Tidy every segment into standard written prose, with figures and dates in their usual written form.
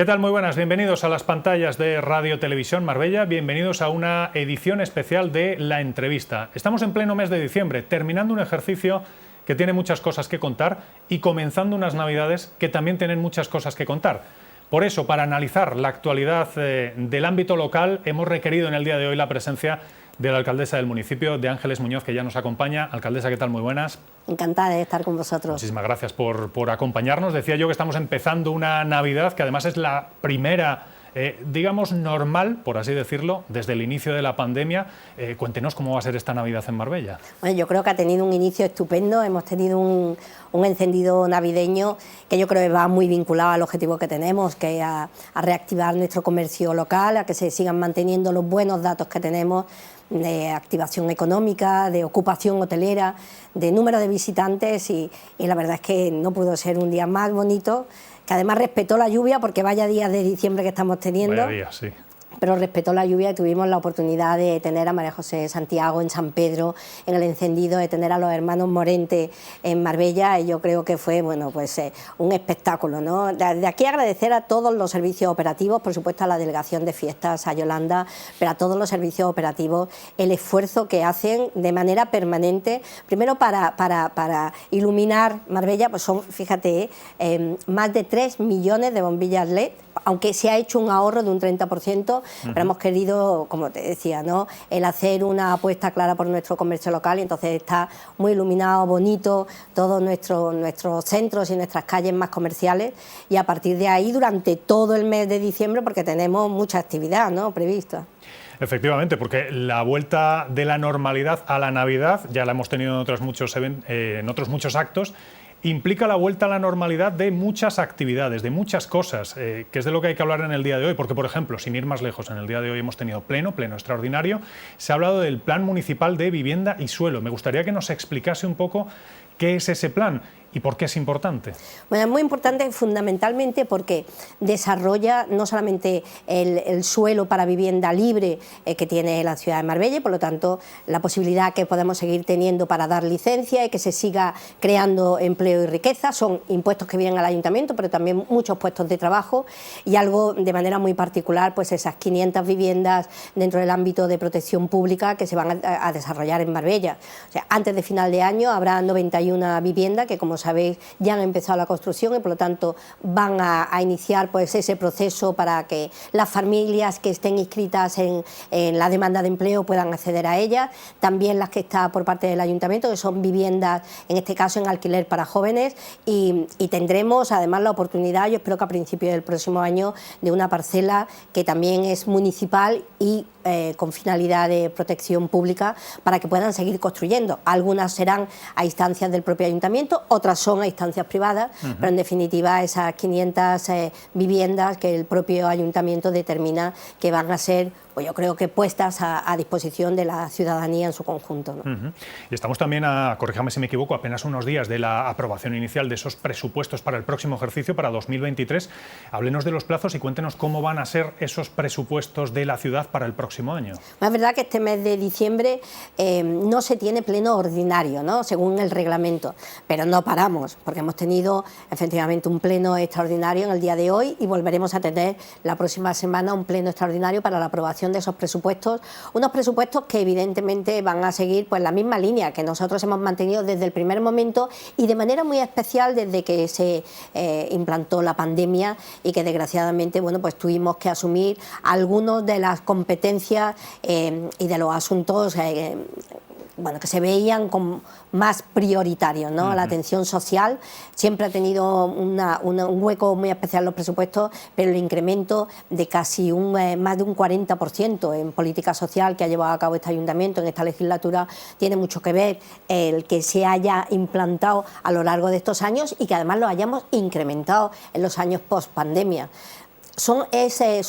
¿Qué tal? Muy buenas, bienvenidos a las pantallas de Radio Televisión Marbella, bienvenidos a una edición especial de La Entrevista. Estamos en pleno mes de diciembre, terminando un ejercicio que tiene muchas cosas que contar y comenzando unas Navidades que también tienen muchas cosas que contar. Por eso, para analizar la actualidad del ámbito local, hemos requerido en el día de hoy la presencia de la alcaldesa del municipio, de Ángeles Muñoz, que ya nos acompaña. Alcaldesa, ¿qué tal? Muy buenas. Encantada de estar con vosotros. Muchísimas gracias por acompañarnos. Decía yo que estamos empezando una Navidad que además es la primera, digamos, normal, por así decirlo, desde el inicio de la pandemia. Cuéntenos cómo va a ser esta Navidad en Marbella. Bueno, yo creo que ha tenido un inicio estupendo. Hemos tenido un encendido navideño que yo creo que va muy vinculado al objetivo que tenemos, que es a reactivar nuestro comercio local, a que se sigan manteniendo los buenos datos que tenemos de activación económica, de ocupación hotelera, de número de visitantes y la verdad es que no pudo ser un día más bonito, que además respetó la lluvia, porque vaya días de diciembre que estamos teniendo. Vaya días, sí. Pero respetó la lluvia y tuvimos la oportunidad de tener a María José Santiago en San Pedro, en el encendido, de tener a los hermanos Morente en Marbella, y yo creo que fue un espectáculo, ¿no? De aquí agradecer a todos los servicios operativos, por supuesto a la Delegación de Fiestas, a Yolanda, pero a todos los servicios operativos, el esfuerzo que hacen de manera permanente, primero para iluminar Marbella, pues son, fíjate, más de 3 millones de bombillas LED, aunque se ha hecho un ahorro de un 30%, pero hemos querido, como te decía, ¿no?, el hacer una apuesta clara por nuestro comercio local, y entonces está muy iluminado, bonito, todos nuestros centros y nuestras calles más comerciales, y a partir de ahí durante todo el mes de diciembre, porque tenemos mucha actividad, ¿no?, prevista. Efectivamente, porque la vuelta de la normalidad a la Navidad, ya la hemos tenido en otros muchos actos, implica la vuelta a la normalidad de muchas actividades, de muchas cosas, que es de lo que hay que hablar en el día de hoy, porque, por ejemplo, sin ir más lejos, en el día de hoy hemos tenido pleno extraordinario, se ha hablado del Plan Municipal de Vivienda y Suelo. Me gustaría que nos explicase un poco qué es ese plan y por qué es importante. Bueno, es muy importante fundamentalmente porque desarrolla no solamente el suelo para vivienda libre que tiene la ciudad de Marbella, y por lo tanto la posibilidad que podemos seguir teniendo para dar licencia y que se siga creando empleo y riqueza. Son impuestos que vienen al ayuntamiento, pero también muchos puestos de trabajo, y algo de manera muy particular, pues esas 500 viviendas dentro del ámbito de protección pública que se van a desarrollar en Marbella. O sea, antes de final de año habrá 91 viviendas que, como sabéis, ya han empezado la construcción, y por lo tanto van a iniciar pues ese proceso para que las familias que estén inscritas en la demanda de empleo puedan acceder a ellas. También las que están por parte del ayuntamiento, que son viviendas, en este caso en alquiler para jóvenes, y tendremos además la oportunidad, yo espero que a principios del próximo año, de una parcela que también es municipal y con finalidad de protección pública, para que puedan seguir construyendo. Algunas serán a instancias del propio ayuntamiento, otras son a instancias privadas, pero en definitiva esas 500 viviendas que el propio ayuntamiento determina que van a ser, pues yo creo que puestas a disposición de la ciudadanía en su conjunto, ¿no? Y estamos también, corríjame si me equivoco, apenas unos días de la aprobación inicial de esos presupuestos para el próximo ejercicio, para 2023. Háblenos de los plazos y cuéntenos cómo van a ser esos presupuestos de la ciudad para el próximo año. Es verdad que este mes de diciembre no se tiene pleno ordinario, ¿no?, según el reglamento, pero no paramos, porque hemos tenido efectivamente un pleno extraordinario en el día de hoy, y volveremos a tener la próxima semana un pleno extraordinario para la aprobación de esos presupuestos, unos presupuestos que evidentemente van a seguir pues la misma línea que nosotros hemos mantenido desde el primer momento, y de manera muy especial desde que se implantó la pandemia, y que desgraciadamente, bueno, pues tuvimos que asumir algunas de las competencias y de los asuntos que se veían como más prioritarios, ¿no? La atención social siempre ha tenido un hueco muy especial en los presupuestos, pero el incremento de casi más de un 40% en política social que ha llevado a cabo este ayuntamiento en esta legislatura tiene mucho que ver el que se haya implantado a lo largo de estos años, y que además lo hayamos incrementado en los años post pandemia. Son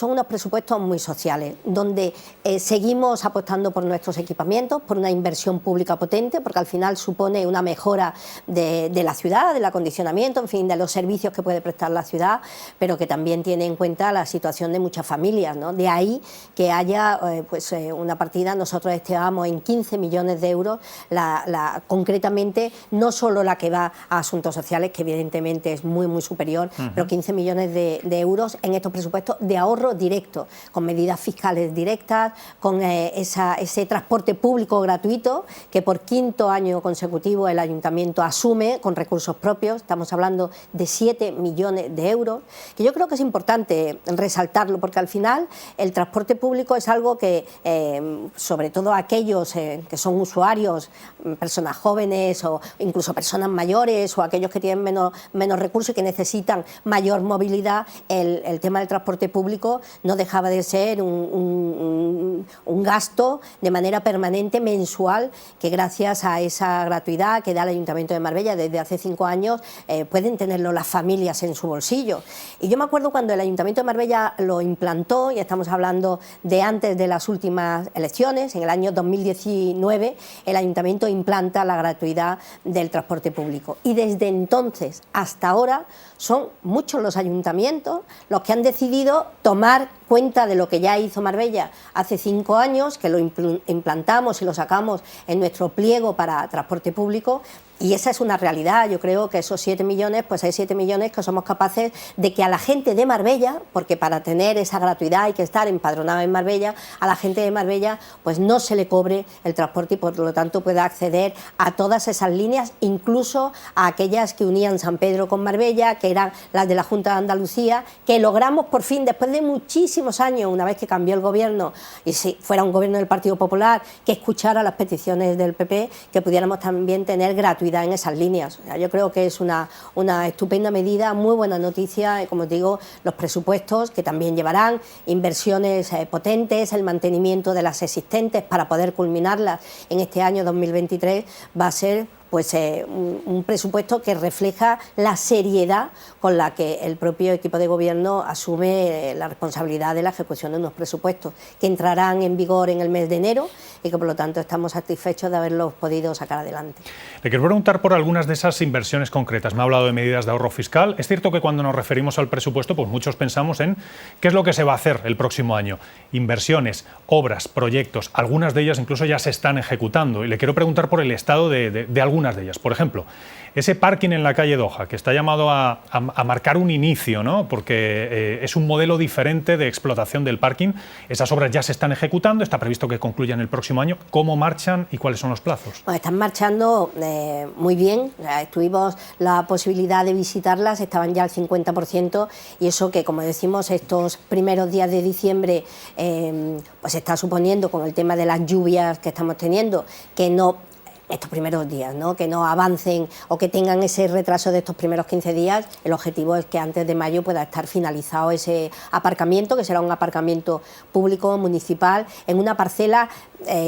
unos presupuestos muy sociales, donde seguimos apostando por nuestros equipamientos, por una inversión pública potente, porque al final supone una mejora de la ciudad, del acondicionamiento, en fin, de los servicios que puede prestar la ciudad, pero que también tiene en cuenta la situación de muchas familias, ¿no? De ahí que haya una partida, nosotros estimamos en 15 millones de euros, concretamente no solo la que va a asuntos sociales, que evidentemente es muy superior, pero 15 millones de euros en estos presupuestos de ahorro directo, con medidas fiscales directas, con ese transporte público gratuito que por quinto año consecutivo el Ayuntamiento asume con recursos propios. Estamos hablando de 7 millones de euros, que yo creo que es importante resaltarlo, porque al final el transporte público es algo que, sobre todo aquellos que son usuarios, personas jóvenes o incluso personas mayores o aquellos que tienen menos recursos y que necesitan mayor movilidad, el tema del transporte público no dejaba de ser un gasto de manera permanente, mensual, que gracias a esa gratuidad que da el Ayuntamiento de Marbella desde hace 5 años, pueden tenerlo las familias en su bolsillo. Y yo me acuerdo cuando el Ayuntamiento de Marbella lo implantó, y estamos hablando de antes de las últimas elecciones, en el año 2019, el Ayuntamiento implanta la gratuidad del transporte público. Y desde entonces hasta ahora son muchos los ayuntamientos los que han decidido tomar cuenta de lo que ya hizo Marbella hace 5 años, que lo implantamos y lo sacamos en nuestro pliego para transporte público. Y esa es una realidad. Yo creo que esos 7 millones, pues hay 7 millones que somos capaces de que a la gente de Marbella, porque para tener esa gratuidad hay que estar empadronado en Marbella, a la gente de Marbella pues no se le cobre el transporte y por lo tanto pueda acceder a todas esas líneas, incluso a aquellas que unían San Pedro con Marbella, que eran las de la Junta de Andalucía, que logramos por fin, después de muchísimos años, una vez que cambió el gobierno, y si fuera un gobierno del Partido Popular, que escuchara las peticiones del PP, que pudiéramos también tener gratuidad en esas líneas. O sea, yo creo que es una estupenda medida, muy buena noticia, y como os digo, los presupuestos que también llevarán inversiones potentes, el mantenimiento de las existentes para poder culminarlas en este año 2023, va a ser pues un presupuesto que refleja la seriedad con la que el propio equipo de gobierno asume la responsabilidad de la ejecución de unos presupuestos que entrarán en vigor en el mes de enero y que por lo tanto estamos satisfechos de haberlos podido sacar adelante. Le quiero preguntar por algunas de esas inversiones concretas. Me ha hablado de medidas de ahorro fiscal. Es cierto que cuando nos referimos al presupuesto, pues muchos pensamos en qué es lo que se va a hacer el próximo año. Inversiones, obras, proyectos, algunas de ellas incluso ya se están ejecutando. Y le quiero preguntar por el estado de algunas de ellas. Por ejemplo, ese parking en la calle Doha, que está llamado a marcar un inicio, ¿no? Porque es un modelo diferente de explotación del parking. Esas obras ya se están ejecutando, está previsto que concluyan el próximo año. ¿Cómo marchan y cuáles son los plazos? Bueno, están marchando muy bien. Tuvimos la posibilidad de visitarlas, estaban ya al 50%, y eso que, como decimos, estos primeros días de diciembre pues está suponiendo, con el tema de las lluvias que estamos teniendo, que no estos primeros días, ¿no? Que no avancen o que tengan ese retraso de estos primeros 15 días. El objetivo es que antes de mayo pueda estar finalizado ese aparcamiento, que será un aparcamiento público municipal en una parcela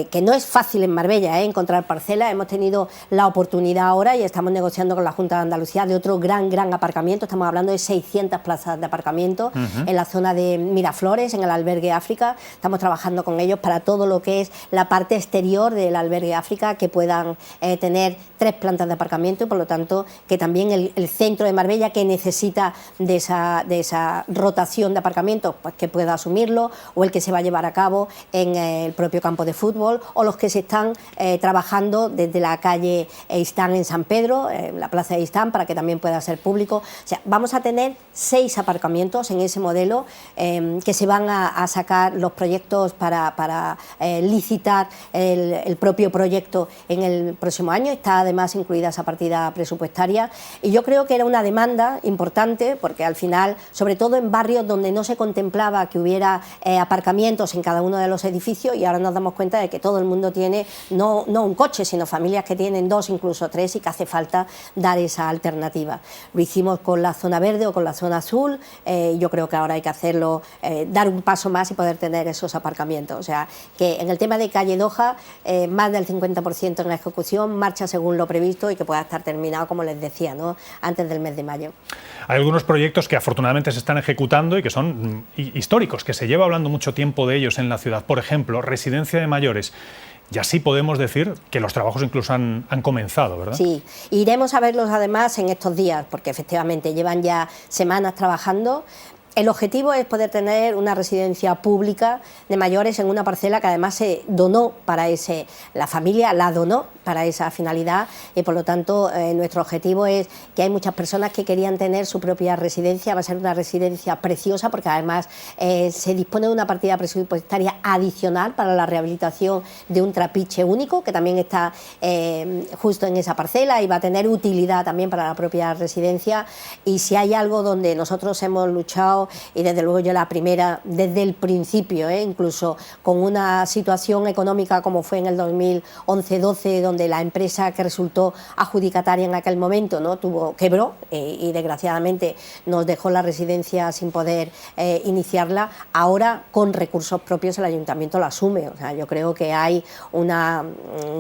que no es fácil en Marbella, encontrar parcelas. Hemos tenido la oportunidad ahora y estamos negociando con la Junta de Andalucía de otro gran aparcamiento. Estamos hablando de 600 plazas de aparcamiento en la zona de Miraflores, en el albergue África. Estamos trabajando con ellos para todo lo que es la parte exterior del albergue África, que puedan tener 3 plantas de aparcamiento y por lo tanto que también el centro de Marbella, que necesita de esa rotación de aparcamientos, pues que pueda asumirlo, o el que se va a llevar a cabo en el propio campo de fútbol, o los que se están trabajando desde la calle Eistán en San Pedro, la plaza de Eistán, para que también pueda ser público. O sea, vamos a tener 6 aparcamientos en ese modelo que se van a sacar los proyectos para licitar el propio proyecto en el próximo año. Está además incluida esa partida presupuestaria y yo creo que era una demanda importante, porque al final, sobre todo en barrios donde no se contemplaba que hubiera aparcamientos en cada uno de los edificios, y ahora nos damos cuenta de que todo el mundo tiene no un coche, sino familias que tienen 2, incluso 3, y que hace falta dar esa alternativa. Lo hicimos con la zona verde o con la zona azul. Yo creo que ahora hay que hacerlo, dar un paso más y poder tener esos aparcamientos. O sea, que en el tema de calle Doha, más del 50% en la ejecución, marcha según lo previsto y que pueda estar terminado, como les decía, ¿no?, antes del mes de mayo. Hay algunos proyectos que afortunadamente se están ejecutando y que son históricos, que se lleva hablando mucho tiempo de ellos en la ciudad. Por ejemplo, residencia de mayores. Y así podemos decir que los trabajos incluso han comenzado, ¿verdad? Sí, iremos a verlos además en estos días, porque efectivamente llevan ya semanas trabajando. El objetivo es poder tener una residencia pública de mayores en una parcela que además se donó para la familia la donó para esa finalidad, y por lo tanto nuestro objetivo es que hay muchas personas que querían tener su propia residencia. Va a ser una residencia preciosa porque además se dispone de una partida presupuestaria adicional para la rehabilitación de un trapiche único que también está justo en esa parcela y va a tener utilidad también para la propia residencia. Y si hay algo donde nosotros hemos luchado, y desde luego yo la primera desde el principio, incluso con una situación económica como fue en el 2011-12, donde la empresa que resultó adjudicataria en aquel momento quebró y desgraciadamente nos dejó la residencia sin poder iniciarla. Ahora con recursos propios el ayuntamiento lo asume. O sea, yo creo que hay un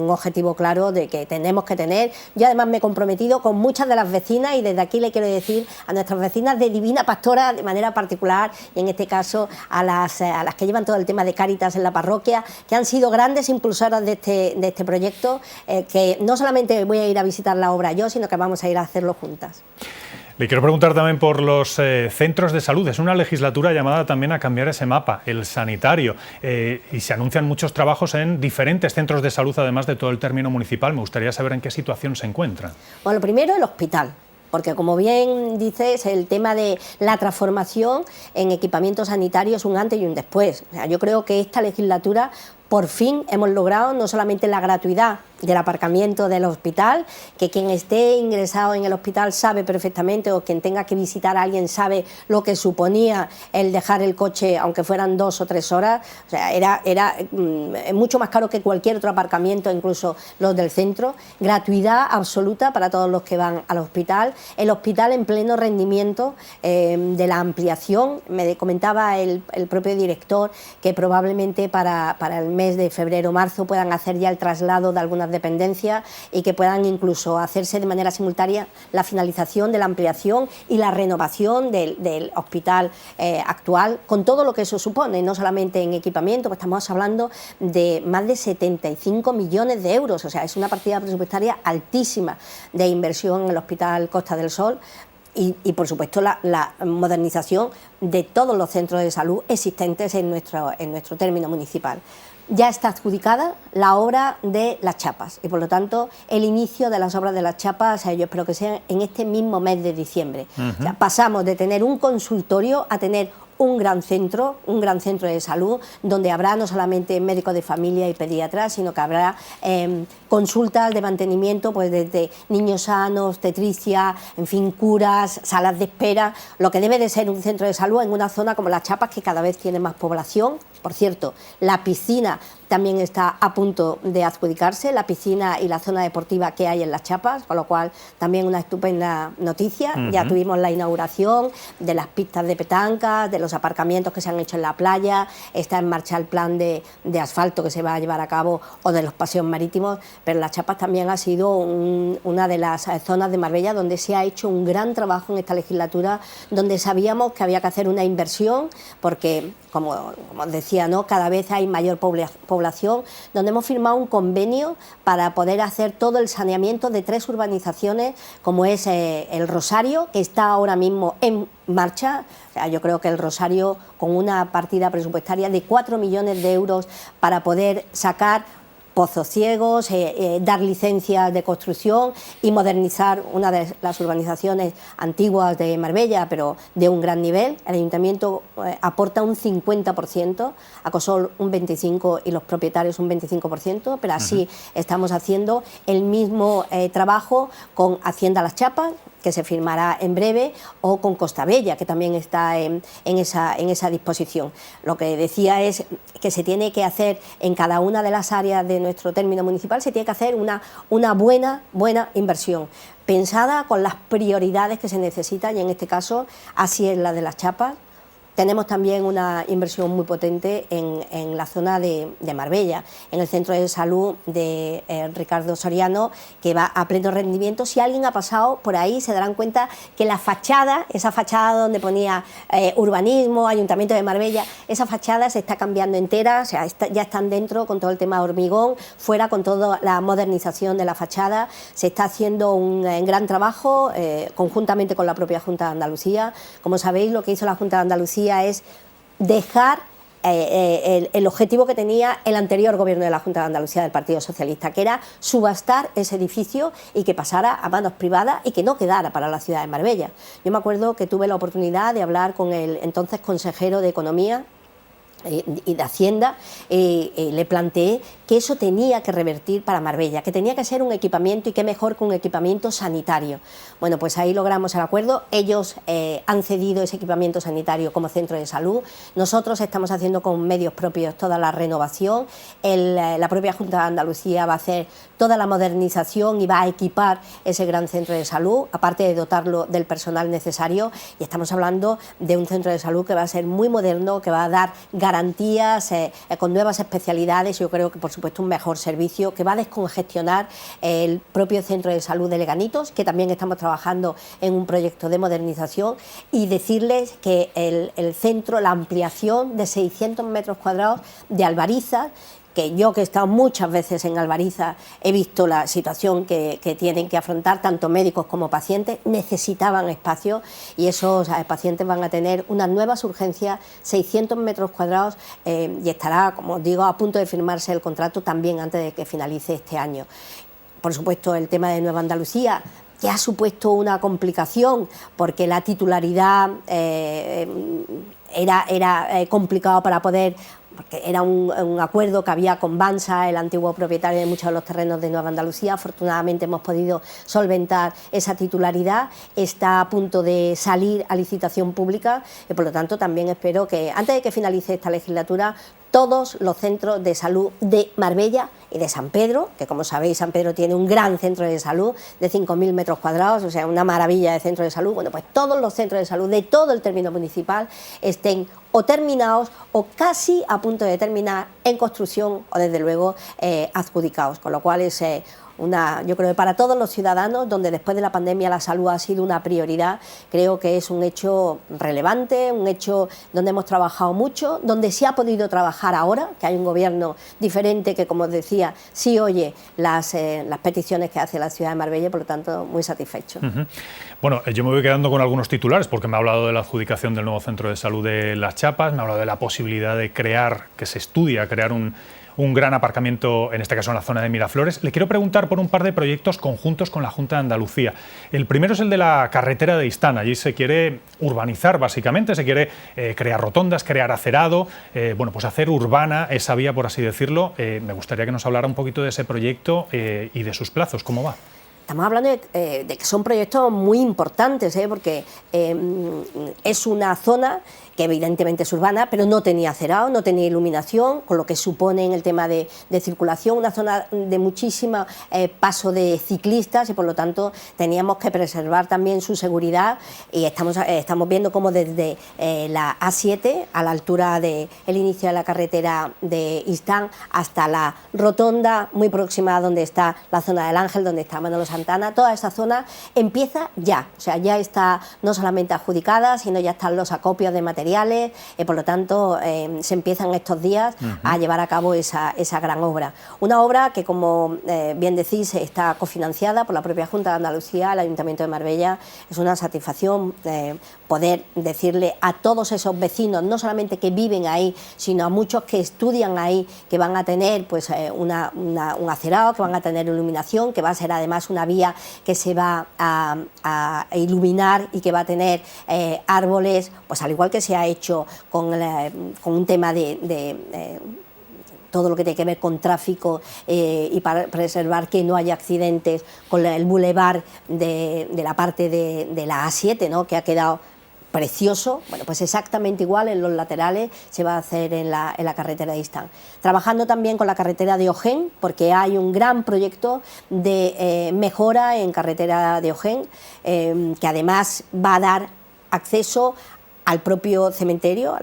objetivo claro de que tenemos que tener. Yo además me he comprometido con muchas de las vecinas, y desde aquí le quiero decir a nuestras vecinas de Divina Pastora de manera particular, y en este caso a las que llevan todo el tema de Cáritas en la parroquia, que han sido grandes impulsoras de este proyecto, que no solamente voy a ir a visitar la obra yo, sino que vamos a ir a hacerlo juntas. Le quiero preguntar también por los centros de salud. Es una legislatura llamada también a cambiar ese mapa, el sanitario, y se anuncian muchos trabajos en diferentes centros de salud, además de todo el término municipal. Me gustaría saber en qué situación se encuentra. Bueno, primero el hospital, porque como bien dices, el tema de la transformación en equipamiento sanitario es un antes y un después. O sea, yo creo que esta legislatura por fin hemos logrado no solamente la gratuidad del aparcamiento del hospital, que quien esté ingresado en el hospital sabe perfectamente, o quien tenga que visitar a alguien sabe lo que suponía el dejar el coche, aunque fueran 2 o 3 horas. O sea, era mucho más caro que cualquier otro aparcamiento, incluso los del centro. Gratuidad absoluta para todos los que van al hospital. El hospital en pleno rendimiento de la ampliación. Me comentaba el propio director que probablemente para el mes de febrero o marzo puedan hacer ya el traslado de algunas dependencias, y que puedan incluso hacerse de manera simultánea la finalización de la ampliación y la renovación del hospital actual, con todo lo que eso supone, no solamente en equipamiento, pues estamos hablando de más de 75 millones de euros, o sea, es una partida presupuestaria altísima de inversión en el Hospital Costa del Sol. Y por supuesto la modernización de todos los centros de salud existentes en nuestro término municipal. Ya está adjudicada la obra de Las Chapas, y por lo tanto el inicio de las obras de Las Chapas, yo espero que sea en este mismo mes de diciembre. O sea, pasamos de tener un consultorio a tener un gran centro de salud, donde habrá no solamente médicos de familia y pediatras, sino que habrá consultas de mantenimiento, pues desde niños sanos, obstetricia, en fin, curas, salas de espera, lo que debe de ser un centro de salud en una zona como Las Chapas, que cada vez tiene más población. Por cierto, la piscina también está a punto de adjudicarse, la piscina y la zona deportiva que hay en Las Chapas, con lo cual también una estupenda noticia. Ya tuvimos la inauguración de las pistas de petanca, de los aparcamientos que se han hecho en la playa, está en marcha el plan de asfalto que se va a llevar a cabo, o de los paseos marítimos, pero Las Chapas también ha sido una de las zonas de Marbella donde se ha hecho un gran trabajo en esta legislatura, donde sabíamos que había que hacer una inversión, porque como os decía, cada vez hay mayor población, donde hemos firmado un convenio para poder hacer todo el saneamiento de 3 urbanizaciones, como es el Rosario, que está ahora mismo en marcha. O sea, yo creo que el Rosario, con una partida presupuestaria de 4 millones de euros para poder sacar pozos ciegos, dar licencias de construcción y modernizar una de las urbanizaciones antiguas de Marbella, pero de un gran nivel. El ayuntamiento aporta un 50%, Acosol un 25% y los propietarios un 25%, pero así estamos haciendo el mismo trabajo con Hacienda Las Chapas, que se firmará en breve, o con Costa Bella, que también está en esa disposición. Lo que decía es que se tiene que hacer en cada una de las áreas de nuestro término municipal, se tiene que hacer una buena inversión, pensada con las prioridades que se necesitan, y en este caso así es la de Las Chapas. Tenemos también una inversión muy potente en la zona de Marbella, en el centro de salud de Ricardo Soriano, que va a pleno rendimiento. Si alguien ha pasado por ahí, se darán cuenta que la fachada, esa fachada donde ponía urbanismo, Ayuntamiento de Marbella, esa fachada se está cambiando entera, o sea, ya están dentro con todo el tema hormigón, fuera con toda la modernización de la fachada. Se está haciendo un gran trabajo conjuntamente con la propia Junta de Andalucía. Como sabéis, lo que hizo la Junta de Andalucía es dejar el objetivo que tenía el anterior gobierno de la Junta de Andalucía del Partido Socialista, que era subastar ese edificio y que pasara a manos privadas y que no quedara para la ciudad de Marbella. Yo me acuerdo que tuve la oportunidad de hablar con el entonces consejero de Economía y de Hacienda, le planteé que eso tenía que revertir para Marbella, que tenía que ser un equipamiento, y qué mejor que un equipamiento sanitario. Bueno, pues ahí logramos el acuerdo. Ellos han cedido ese equipamiento sanitario como centro de salud. Nosotros estamos haciendo con medios propios toda la renovación. La propia Junta de Andalucía va a hacer toda la modernización y va a equipar ese gran centro de salud, aparte de dotarlo del personal necesario. Y estamos hablando de un centro de salud que va a ser muy moderno, que va a dar garantías con nuevas especialidades. Yo creo que, por supuesto, un mejor servicio, que va a descongestionar el propio centro de salud de Leganitos, que también estamos trabajando en un proyecto de modernización, y decirles que el centro, la ampliación de 600 metros cuadrados de Albarizas, que yo, que he estado muchas veces en Albarizas, he visto la situación que tienen que afrontar tanto médicos como pacientes, necesitaban espacio, y esos pacientes van a tener unas nuevas urgencias, 600 metros cuadrados, y estará, como os digo, a punto de firmarse el contrato también antes de que finalice este año. Por supuesto, el tema de Nueva Andalucía, que ha supuesto una complicación, porque la titularidad era complicado para poder, porque era un acuerdo que había con Bansa, el antiguo propietario de muchos de los terrenos de Nueva Andalucía. Afortunadamente hemos podido solventar esa titularidad, está a punto de salir a licitación pública, y por lo tanto también espero que antes de que finalice esta legislatura todos los centros de salud de Marbella y de San Pedro, que como sabéis San Pedro tiene un gran centro de salud de 5.000 metros cuadrados, o sea, una maravilla de centro de salud. Bueno, pues todos los centros de salud de todo el término municipal estén o terminados o casi a punto de terminar, en construcción o desde luego adjudicados, con lo cual es yo creo que para todos los ciudadanos, donde después de la pandemia la salud ha sido una prioridad, creo que es un hecho relevante, un hecho donde hemos trabajado mucho, donde se ha podido trabajar ahora, que hay un gobierno diferente que, como os decía, sí oye las peticiones que hace la ciudad de Marbella, por lo tanto, muy satisfecho. Bueno, yo me voy quedando con algunos titulares, porque me ha hablado de la adjudicación del nuevo centro de salud de Las Chapas, me ha hablado de la posibilidad de crear, que se estudia, crear un gran aparcamiento, en este caso en la zona de Miraflores. Le quiero preguntar por un par de proyectos conjuntos con la Junta de Andalucía. El primero es el de la carretera de Istán. Allí se quiere urbanizar, básicamente, se quiere crear rotondas, crear acerado, bueno, pues hacer urbana esa vía, por así decirlo. Me gustaría que nos hablara un poquito de ese proyecto y de sus plazos. ¿Cómo va? Estamos hablando de que son proyectos muy importantes, porque es una zona que evidentemente es urbana, pero no tenía acerado, no tenía iluminación, con lo que supone en el tema de circulación, una zona de muchísimo paso de ciclistas, y por lo tanto teníamos que preservar también su seguridad, y estamos viendo cómo desde la A7, a la altura del inicio de la carretera de Istán, hasta la rotonda muy próxima a donde está la zona del Ángel, donde está Manolo Santana, toda esa zona empieza ya, o sea, ya está no solamente adjudicada, sino ya están los acopios de materiales, por lo tanto se empiezan estos días a llevar a cabo esa gran obra. Una obra que, como bien decís, está cofinanciada por la propia Junta de Andalucía, el Ayuntamiento de Marbella. Es una satisfacción poder decirle a todos esos vecinos, no solamente que viven ahí, sino a muchos que estudian ahí, que van a tener pues un acerado, que van a tener iluminación, que va a ser además una vía que se va a iluminar y que va a tener árboles, pues al igual que se ha hecho con un tema de todo lo que tiene que ver con tráfico y para preservar que no haya accidentes, con el bulevar de la parte de la A7, ¿no?, que ha quedado precioso. Bueno, pues exactamente igual en los laterales se va a hacer en la carretera de Istán. Trabajando también con la carretera de Ojén, porque hay un gran proyecto de mejora en carretera de Ojén, que además va a dar acceso al propio cementerio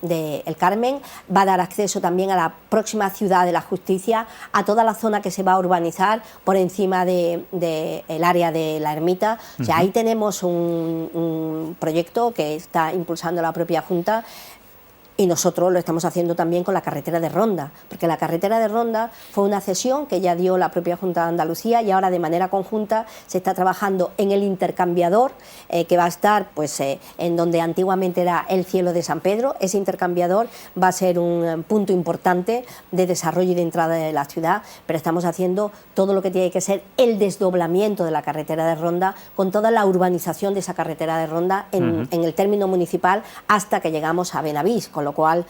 de El Carmen, va a dar acceso también a la próxima Ciudad de la Justicia, a toda la zona que se va a urbanizar por encima del área de la ermita. O sea, ahí tenemos un proyecto que está impulsando la propia Junta. Y nosotros lo estamos haciendo también con la carretera de Ronda, porque la carretera de Ronda fue una cesión que ya dio la propia Junta de Andalucía y ahora de manera conjunta se está trabajando en el intercambiador que va a estar pues, en donde antiguamente era el Cielo de San Pedro. Ese intercambiador va a ser un punto importante de desarrollo y de entrada de la ciudad, pero estamos haciendo todo lo que tiene que ser el desdoblamiento de la carretera de Ronda con toda la urbanización de esa carretera de Ronda en el término municipal hasta que llegamos a Benavís, con lo cual,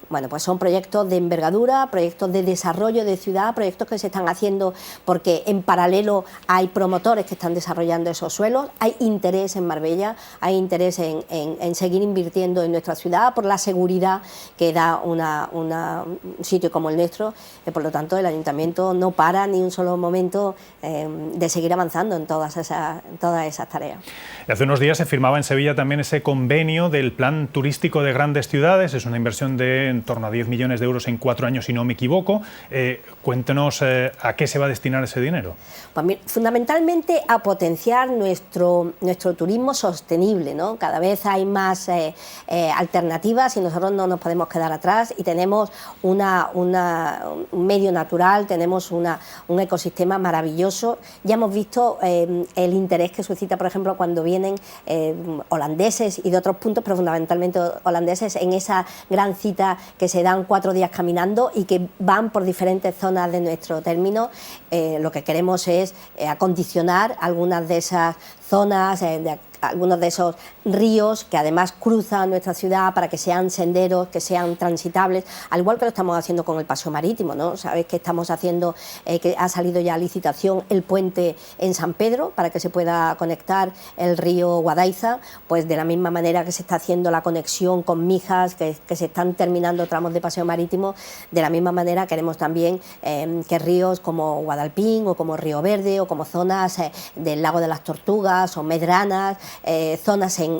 bueno, pues son proyectos de envergadura, proyectos de desarrollo de ciudad, proyectos que se están haciendo porque en paralelo hay promotores que están desarrollando esos suelos, hay interés en Marbella, hay interés en seguir invirtiendo en nuestra ciudad por la seguridad que da un sitio como el nuestro, por lo tanto el Ayuntamiento no para ni un solo momento de seguir avanzando en todas esas tareas. Y hace unos días se firmaba en Sevilla también ese convenio del Plan Turístico de Grandes Ciudades. Es una inversión de en torno a 10 millones de euros en 4 años, si no me equivoco. Cuéntenos a qué se va a destinar ese dinero. Pues mira, fundamentalmente a potenciar nuestro turismo sostenible, ¿no? Cada vez hay más alternativas y nosotros no nos podemos quedar atrás y tenemos un medio natural, tenemos un ecosistema maravilloso. Ya hemos visto el interés que suscita, por ejemplo, cuando vienen holandeses y de otros puntos, pero fundamentalmente holandeses, en esa gran cita que se dan 4 días caminando y que van por diferentes zonas de nuestro término. Lo que queremos es acondicionar algunas de esas zonas, algunos de esos ríos que además cruzan nuestra ciudad para que sean senderos, que sean transitables, al igual que lo estamos haciendo con el paseo marítimo, ¿no? Sabéis que estamos haciendo, que ha salido ya a licitación el puente en San Pedro para que se pueda conectar el río Guadaiza, pues de la misma manera que se está haciendo la conexión con Mijas, que se están terminando tramos de paseo marítimo, de la misma manera queremos también que ríos como Guadalpín o como Río Verde o como zonas del Lago de las Tortugas o Medranas, zonas en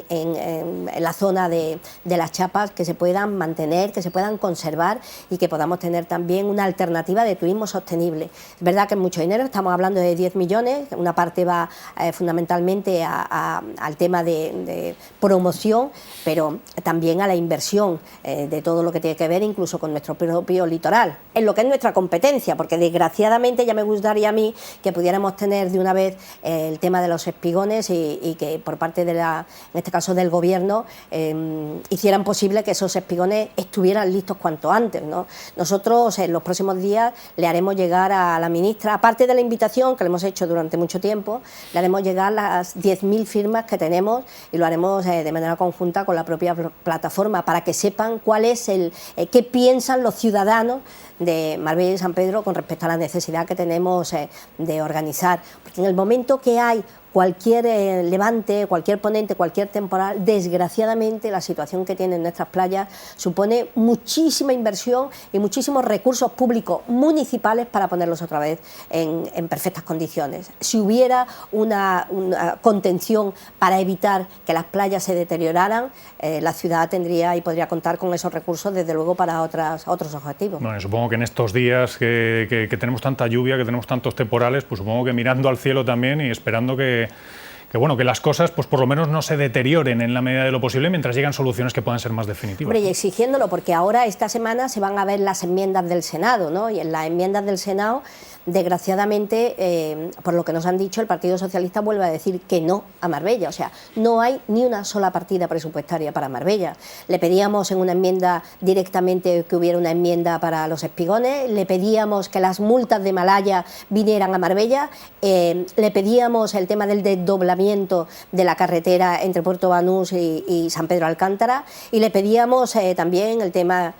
la zona de las Chapas que se puedan mantener, que se puedan conservar y que podamos tener también una alternativa de turismo sostenible. Es verdad que es mucho dinero, estamos hablando de 10 millones, una parte va fundamentalmente al tema de promoción, pero también a la inversión de todo lo que tiene que ver incluso con nuestro propio litoral, en lo que es nuestra competencia, porque desgraciadamente ya me gustaría a mí que pudiéramos tener de una vez el tema de los espigones y que por parte de en este caso del Gobierno, hicieran posible que esos espigones estuvieran listos cuanto antes, ¿no? Nosotros en los próximos días le haremos llegar a la ministra, aparte de la invitación que le hemos hecho durante mucho tiempo, le haremos llegar las 10.000 firmas que tenemos y lo haremos de manera conjunta con la propia plataforma para que sepan cuál es qué piensan los ciudadanos de Marbella y San Pedro con respecto a la necesidad que tenemos de organizar, porque en el momento que hay cualquier levante, cualquier ponente, cualquier temporal, desgraciadamente la situación que tienen nuestras playas supone muchísima inversión y muchísimos recursos públicos municipales para ponerlos otra vez en perfectas condiciones. Si hubiera una contención para evitar que las playas se deterioraran, la ciudad tendría y podría contar con esos recursos desde luego para otros objetivos. Bueno, supongo que en estos días que tenemos tanta lluvia, que tenemos tantos temporales, pues supongo que mirando al cielo también y esperando que las cosas pues por lo menos no se deterioren en la medida de lo posible mientras llegan soluciones que puedan ser más definitivas. Hombre, y exigiéndolo, porque ahora esta semana se van a ver las enmiendas del Senado, ¿no? Y en las enmiendas del Senado, desgraciadamente, por lo que nos han dicho, el Partido Socialista vuelve a decir que no a Marbella. O sea, no hay ni una sola partida presupuestaria para Marbella. Le pedíamos en una enmienda directamente que hubiera una enmienda para los espigones, le pedíamos que las multas de Malaya vinieran a Marbella, le pedíamos el tema del desdoblamiento de la carretera entre Puerto Banús y San Pedro Alcántara, y le pedíamos también el tema,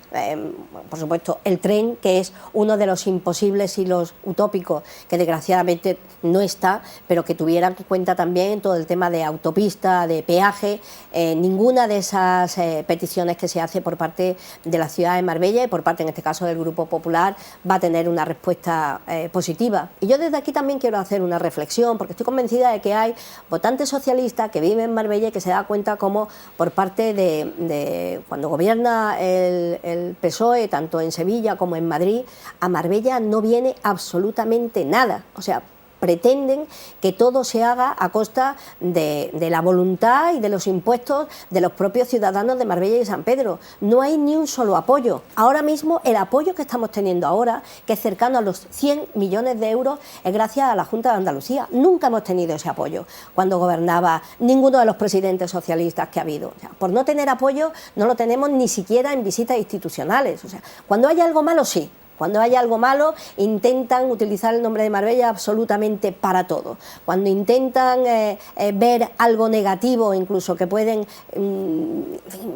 por supuesto, el tren, que es uno de los imposibles y los utópicos utópico que desgraciadamente no está, pero que tuvieran en cuenta también todo el tema de autopista, de peaje. Ninguna de esas peticiones que se hace por parte de la ciudad de Marbella y por parte, en este caso, del Grupo Popular, va a tener una respuesta positiva. Y yo desde aquí también quiero hacer una reflexión, porque estoy convencida de que hay votantes socialistas que viven en Marbella y que se dan cuenta cómo por parte de cuando gobierna el PSOE, tanto en Sevilla como en Madrid, a Marbella no viene absolutamente nada. O sea, pretenden que todo se haga a costa de la voluntad y de los impuestos de los propios ciudadanos de Marbella y San Pedro. No hay ni un solo apoyo. Ahora mismo el apoyo que estamos teniendo ahora, que es cercano a los 100 millones de euros, es gracias a la Junta de Andalucía. Nunca hemos tenido ese apoyo cuando gobernaba ninguno de los presidentes socialistas que ha habido. O sea, por no tener apoyo no lo tenemos ni siquiera en visitas institucionales. O sea, cuando hay algo malo, sí. Cuando hay algo malo, intentan utilizar el nombre de Marbella absolutamente para todo. Cuando intentan ver algo negativo, incluso que pueden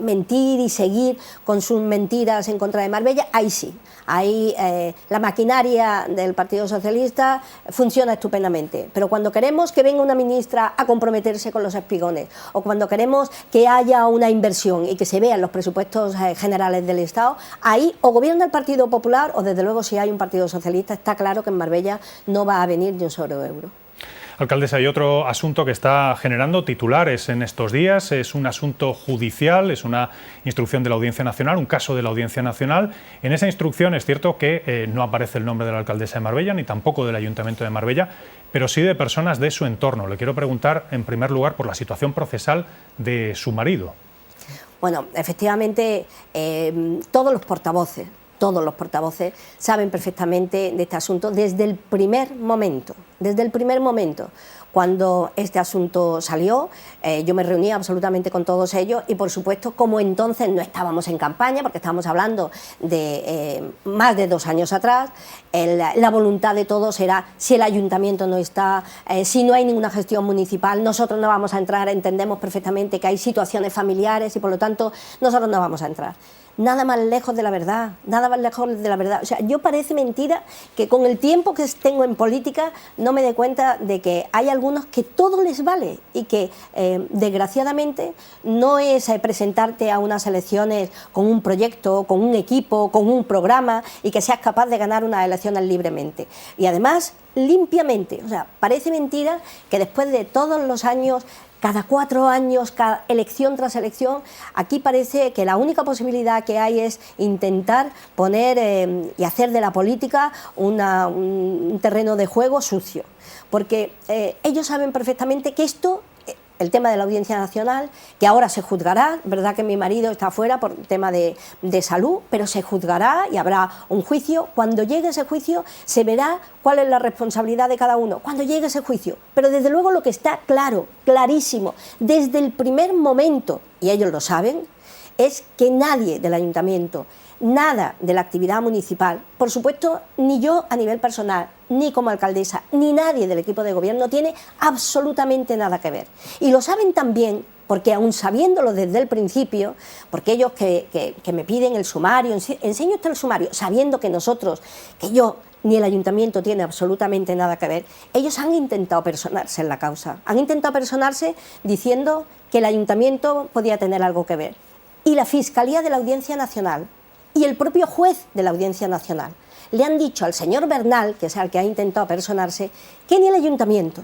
mentir y seguir con sus mentiras en contra de Marbella, ahí sí. Ahí la maquinaria del Partido Socialista funciona estupendamente. Pero cuando queremos que venga una ministra a comprometerse con los espigones, o cuando queremos que haya una inversión y que se vean los presupuestos generales del Estado, ahí o gobierna el Partido Popular o desde luego si hay un Partido Socialista está claro que en Marbella no va a venir ni un solo euro. Alcaldesa, hay otro asunto que está generando titulares en estos días, es un asunto judicial, es una instrucción de la Audiencia Nacional, un caso de la Audiencia Nacional. En esa instrucción es cierto que no aparece el nombre de la alcaldesa de Marbella, ni tampoco del Ayuntamiento de Marbella, pero sí de personas de su entorno. Le quiero preguntar, en primer lugar, por la situación procesal de su marido. Bueno, efectivamente, todos los portavoces saben perfectamente de este asunto desde el primer momento. Cuando este asunto salió, yo me reuní absolutamente con todos ellos y, por supuesto, como entonces no estábamos en campaña, porque estábamos hablando de más de 2 años atrás, la voluntad de todos era, si el ayuntamiento no está, si no hay ninguna gestión municipal, nosotros no vamos a entrar, entendemos perfectamente que hay situaciones familiares y, por lo tanto, nosotros no vamos a entrar. Nada más lejos de la verdad, nada más lejos de la verdad. O sea, yo parece mentira que con el tiempo que tengo en política no me dé cuenta de que hay algunos que todo les vale y que desgraciadamente no es presentarte a unas elecciones con un proyecto, con un equipo, con un programa y que seas capaz de ganar unas elecciones libremente. Y además, limpiamente. O sea, parece mentira que después de todos los años, cada 4 años, cada elección tras elección, aquí parece que la única posibilidad que hay es intentar poner y hacer de la política un terreno de juego sucio. Porque ellos saben perfectamente que esto, el tema de la Audiencia Nacional, que ahora se juzgará, verdad que mi marido está fuera por tema de salud, pero se juzgará y habrá un juicio. Cuando llegue ese juicio se verá cuál es la responsabilidad de cada uno, cuando llegue ese juicio. Pero desde luego lo que está claro, clarísimo, desde el primer momento, y ellos lo saben, es que nadie del ayuntamiento, nada de la actividad municipal, por supuesto, ni yo a nivel personal, ni como alcaldesa, ni nadie del equipo de gobierno tiene absolutamente nada que ver. Y lo saben también porque aún sabiéndolo desde el principio, porque ellos que me piden el sumario, enseño esto el sumario, sabiendo que nosotros, que yo ni el ayuntamiento tiene absolutamente nada que ver, ellos han intentado personarse en la causa, han intentado personarse diciendo que el ayuntamiento podía tener algo que ver. Y la Fiscalía de la Audiencia Nacional y el propio juez de la Audiencia Nacional le han dicho al señor Bernal, que es el que ha intentado personarse, que ni el ayuntamiento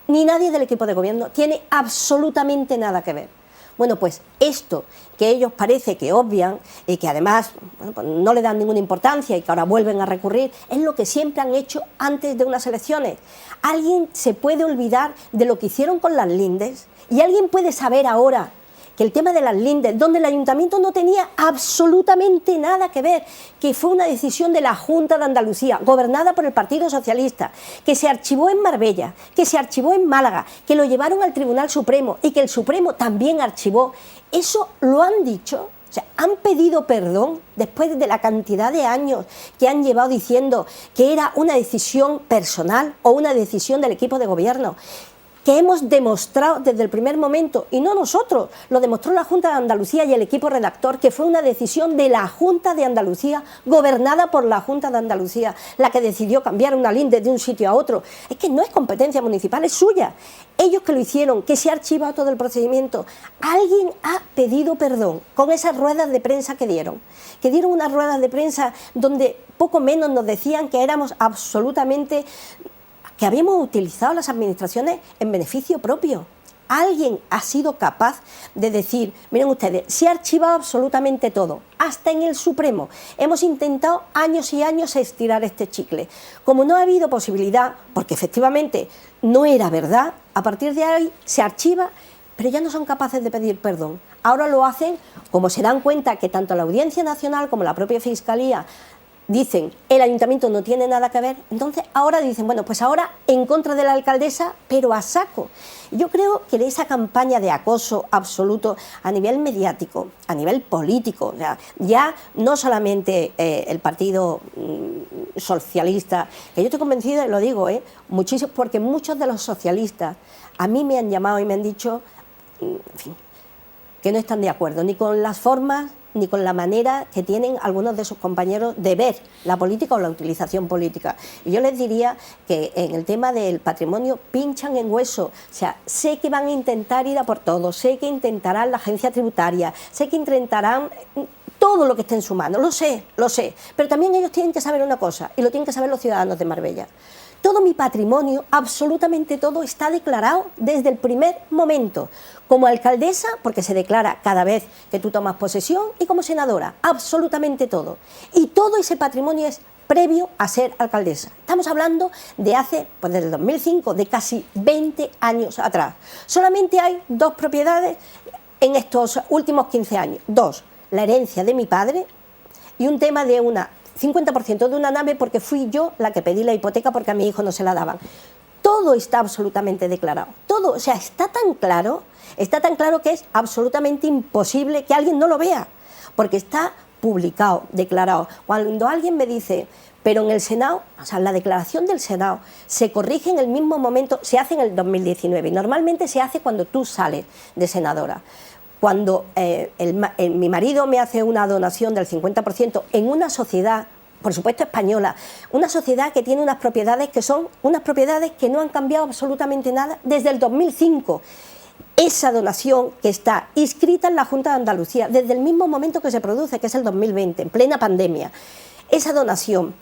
ni nadie del equipo de gobierno tiene absolutamente nada que ver. Bueno, pues esto que ellos parece que obvian y que además pues no le dan ninguna importancia y que ahora vuelven a recurrir, es lo que siempre han hecho antes de unas elecciones. ¿Alguien se puede olvidar de lo que hicieron con las lindes? ¿Y alguien puede saber ahora que el tema de las lindes, donde el ayuntamiento no tenía absolutamente nada que ver, que fue una decisión de la Junta de Andalucía, gobernada por el Partido Socialista, que se archivó en Marbella, que se archivó en Málaga, que lo llevaron al Tribunal Supremo y que el Supremo también archivó? Eso lo han dicho. O sea, han pedido perdón después de la cantidad de años que han llevado diciendo que era una decisión personal o una decisión del equipo de gobierno. que hemos demostrado desde el primer momento, y no nosotros, lo demostró la Junta de Andalucía y el equipo redactor, que fue una decisión de la Junta de Andalucía, gobernada por la Junta de Andalucía, la que decidió cambiar una linde de un sitio a otro. Es que no es competencia municipal, es suya. Ellos que lo hicieron, que se ha archivado todo el procedimiento. Alguien ha pedido perdón con esas ruedas de prensa que dieron unas ruedas de prensa donde poco menos nos decían que éramos absolutamente, que habíamos utilizado las administraciones en beneficio propio. Alguien ha sido capaz de decir, miren ustedes, se ha archivado absolutamente todo, hasta en el Supremo. Hemos intentado años y años estirar este chicle. Como no ha habido posibilidad, porque efectivamente no era verdad, a partir de ahí se archiva, pero ya no son capaces de pedir perdón. Ahora lo hacen, como se dan cuenta que tanto la Audiencia Nacional como la propia Fiscalía dicen el ayuntamiento no tiene nada que ver, entonces ahora dicen, bueno, pues ahora en contra de la alcaldesa, pero a saco. Yo creo que de esa campaña de acoso absoluto a nivel mediático, a nivel político, o sea, ya no solamente el Partido Socialista, que yo estoy convencida, y lo digo, muchísimo, porque muchos de los socialistas a mí me han llamado y me han dicho, en fin, que no están de acuerdo ni con las formas ni con la manera que tienen algunos de sus compañeros de ver la política o la utilización política. Y yo les diría que en el tema del patrimonio pinchan en hueso. O sea, sé que van a intentar ir a por todo, sé que intentarán la agencia tributaria, sé que intentarán todo lo que esté en su mano, lo sé, pero también ellos tienen que saber una cosa, y lo tienen que saber los ciudadanos de Marbella. Todo mi patrimonio, absolutamente todo, está declarado desde el primer momento. Como alcaldesa, porque se declara cada vez que tú tomas posesión, y como senadora, absolutamente todo. Y todo ese patrimonio es previo a ser alcaldesa. Estamos hablando de hace, pues desde el 2005, de casi 20 años atrás. Solamente hay 2 propiedades en estos últimos 15 años. 2, la herencia de mi padre y un tema de 50% de una nave, porque fui yo la que pedí la hipoteca porque a mi hijo no se la daban. Todo está absolutamente declarado. Todo, o sea, está tan claro que es absolutamente imposible que alguien no lo vea, porque está publicado, declarado. Cuando alguien me dice, pero en el Senado, o sea, la declaración del Senado se corrige en el mismo momento, se hace en el 2019 y normalmente se hace cuando tú sales de senadora. Cuando mi marido me hace una donación del 50% en una sociedad, por supuesto española, una sociedad que tiene unas propiedades que son unas propiedades que no han cambiado absolutamente nada desde el 2005. Esa donación que está inscrita en la Junta de Andalucía desde el mismo momento que se produce, que es el 2020, en plena pandemia, esa donación,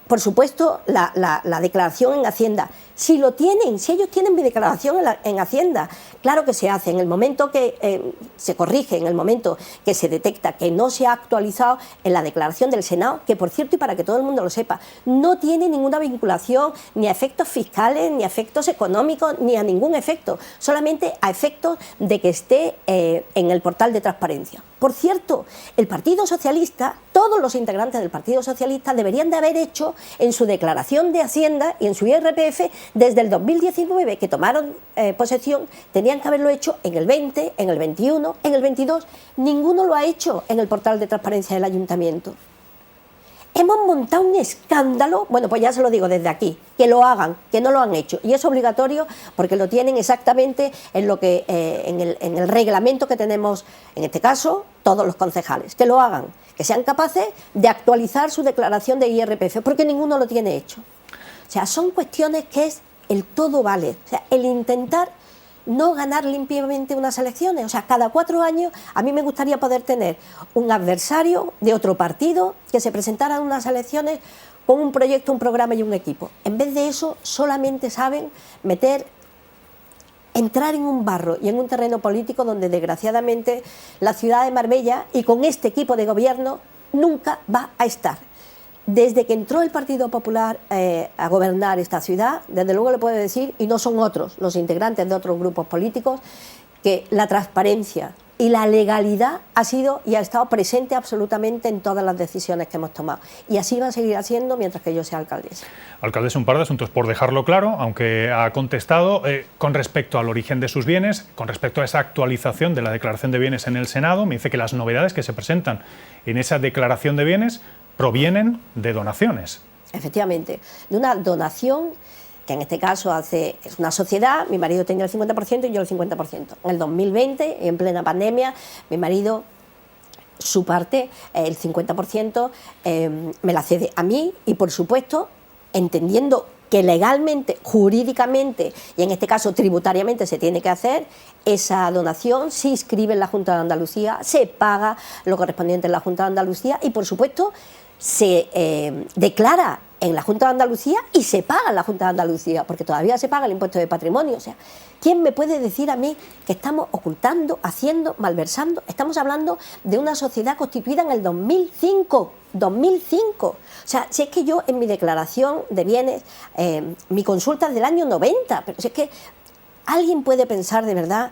por supuesto, la declaración en Hacienda, si lo tienen, si ellos tienen mi declaración en Hacienda, claro que se hace, en el momento que se corrige, en el momento que se detecta que no se ha actualizado en la declaración del Senado, que por cierto, y para que todo el mundo lo sepa, no tiene ninguna vinculación ni a efectos fiscales, ni a efectos económicos, ni a ningún efecto, solamente a efectos de que esté en el portal de transparencia. Por cierto, el Partido Socialista, todos los integrantes del Partido Socialista deberían de haber hecho en su declaración de Hacienda y en su IRPF desde el 2019 que tomaron posesión, tenían que haberlo hecho en el 20, en el 21, en el 22. Ninguno lo ha hecho en el portal de transparencia del Ayuntamiento. Hemos montado un escándalo, bueno, pues ya se lo digo desde aquí, que lo hagan, que no lo han hecho. Y es obligatorio porque lo tienen exactamente en lo que en el reglamento que tenemos, en este caso, todos los concejales, que lo hagan, que sean capaces de actualizar su declaración de IRPF, porque ninguno lo tiene hecho. O sea, son cuestiones que es el todo vale, o sea, el intentar no ganar limpiamente unas elecciones. O sea, cada 4 años a mí me gustaría poder tener un adversario de otro partido que se presentara en unas elecciones con un proyecto, un programa y un equipo. En vez de eso, solamente saben entrar en un barro y en un terreno político donde desgraciadamente la ciudad de Marbella, y con este equipo de gobierno, nunca va a estar. Desde que entró el Partido Popular a gobernar esta ciudad, desde luego le puedo decir, y no son otros, los integrantes de otros grupos políticos, que la transparencia y la legalidad ha sido y ha estado presente absolutamente en todas las decisiones que hemos tomado. Y así va a seguir haciendo mientras que yo sea alcaldesa. Alcaldesa, un par de asuntos por dejarlo claro, aunque ha contestado con respecto al origen de sus bienes, con respecto a esa actualización de la declaración de bienes en el Senado. Me dice que las novedades que se presentan en esa declaración de bienes provienen de donaciones. Efectivamente, de una donación que en este caso es una sociedad, mi marido tenía el 50% y yo el 50%. En el 2020, en plena pandemia, mi marido, su parte, el 50%, me la cede a mí y, por supuesto, entendiendo que legalmente, jurídicamente y en este caso tributariamente se tiene que hacer, esa donación se inscribe en la Junta de Andalucía, se paga lo correspondiente en la Junta de Andalucía y, por supuesto, se declara en la Junta de Andalucía y se paga en la Junta de Andalucía, porque todavía se paga el impuesto de patrimonio. O sea, ¿quién me puede decir a mí que estamos ocultando, haciendo, malversando? Estamos hablando de una sociedad constituida en el 2005. 2005. O sea, si es que yo en mi declaración de bienes, mi consulta es del año 90, pero si es que alguien puede pensar de verdad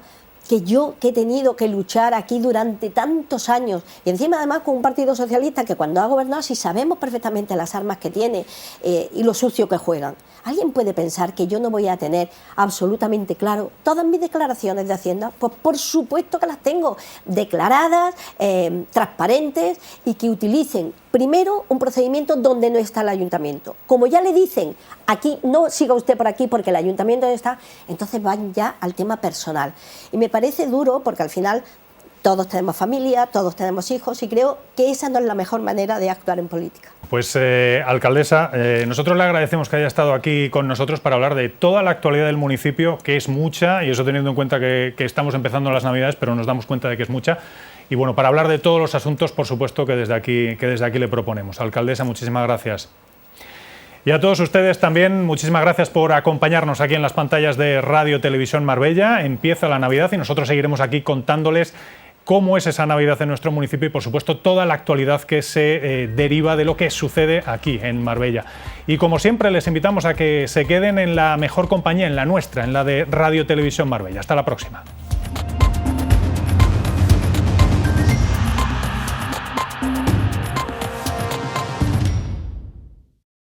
que yo, que he tenido que luchar aquí durante tantos años, y encima además con un partido socialista que cuando ha gobernado, si sabemos perfectamente las armas que tiene y lo sucio que juegan, ¿alguien puede pensar que yo no voy a tener absolutamente claro todas mis declaraciones de Hacienda? Pues por supuesto que las tengo declaradas, transparentes, y que utilicen primero un procedimiento donde no está el ayuntamiento. Como ya le dicen, aquí no siga usted por aquí porque el ayuntamiento no está, entonces van ya al tema personal. Y me parece duro porque al final todos tenemos familia, todos tenemos hijos y creo que esa no es la mejor manera de actuar en política. Pues, alcaldesa, nosotros le agradecemos que haya estado aquí con nosotros para hablar de toda la actualidad del municipio, que es mucha, y eso teniendo en cuenta que estamos empezando las Navidades, pero nos damos cuenta de que es mucha. Y bueno, para hablar de todos los asuntos, por supuesto, que desde aquí le proponemos. Alcaldesa, muchísimas gracias. Y a todos ustedes también, muchísimas gracias por acompañarnos aquí en las pantallas de Radio Televisión Marbella. Empieza la Navidad y nosotros seguiremos aquí contándoles cómo es esa Navidad en nuestro municipio y, por supuesto, toda la actualidad que se deriva de lo que sucede aquí en Marbella. Y, como siempre, les invitamos a que se queden en la mejor compañía, en la nuestra, en la de Radio Televisión Marbella. Hasta la próxima.